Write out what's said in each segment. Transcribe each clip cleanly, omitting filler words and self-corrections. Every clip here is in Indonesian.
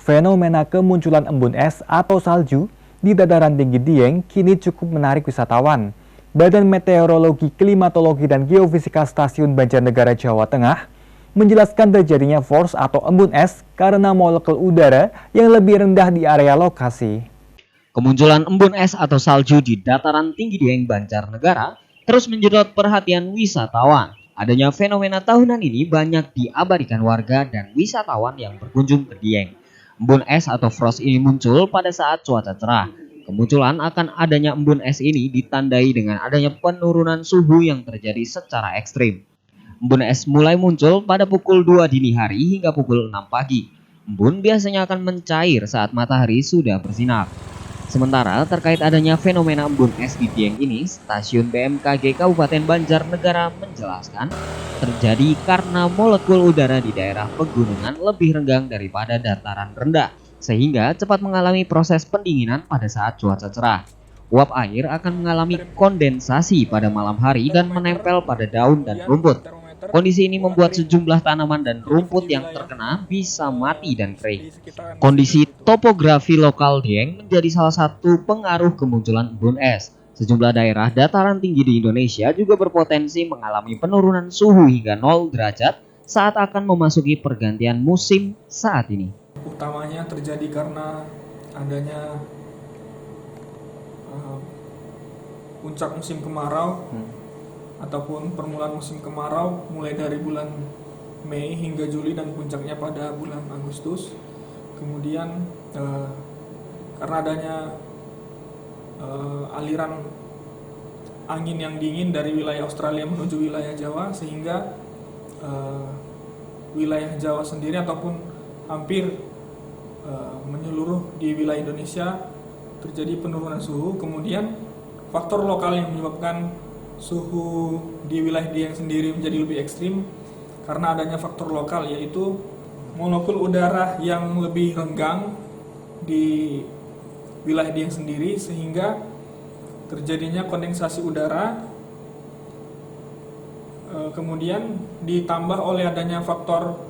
Fenomena kemunculan embun es atau salju di dataran tinggi Dieng kini cukup menarik wisatawan. Badan Meteorologi, Klimatologi, dan Geofisika Stasiun Banjarnegara, Jawa Tengah menjelaskan terjadinya force atau embun es karena molekul udara yang lebih rendah di area lokasi. Kemunculan embun es atau salju di dataran tinggi Dieng, Banjarnegara terus menjedot perhatian wisatawan. Adanya fenomena tahunan ini banyak diabadikan warga dan wisatawan yang berkunjung ke Dieng. Embun es atau frost ini muncul pada saat cuaca cerah. Kemunculan akan adanya embun es ini ditandai dengan adanya penurunan suhu yang terjadi secara ekstrim. Embun es mulai muncul pada pukul 2 dini hari hingga pukul 6 pagi. Embun biasanya akan mencair saat matahari sudah bersinar. Sementara terkait adanya fenomena embun es di Dieng ini, Stasiun BMKG Kabupaten Banjarnegara menjelaskan terjadi karena molekul udara di daerah pegunungan lebih renggang daripada dataran rendah, sehingga cepat mengalami proses pendinginan pada saat cuaca cerah. Uap air akan mengalami kondensasi pada malam hari dan menempel pada daun dan rumput. Kondisi ini membuat sejumlah tanaman dan rumput yang terkena bisa mati dan kering. Kondisi topografi lokal Dieng menjadi salah satu pengaruh kemunculan embun es. Sejumlah daerah dataran tinggi di Indonesia juga berpotensi mengalami penurunan suhu hingga 0 derajat saat akan memasuki pergantian musim saat ini. Utamanya terjadi karena adanya puncak musim kemarau ataupun permulaan musim kemarau mulai dari bulan Mei hingga Juli dan puncaknya pada bulan Agustus. Kemudian karena adanya aliran angin yang dingin dari wilayah Australia menuju wilayah Jawa, sehingga wilayah Jawa sendiri ataupun hampir menyeluruh di wilayah Indonesia terjadi penurunan suhu. Kemudian faktor lokal yang menyebabkan suhu di wilayah Dieng sendiri menjadi lebih ekstrim karena adanya faktor lokal, yaitu molekul udara yang lebih renggang di wilayah Dieng sendiri, sehingga terjadinya kondensasi udara. Kemudian ditambah oleh adanya faktor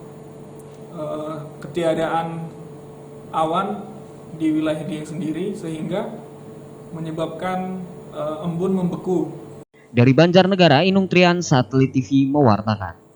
ketiadaan awan di wilayah Dieng sendiri, sehingga menyebabkan embun membeku. Dari Banjarnegara, Inung Trian, Satelit TV mewartakan.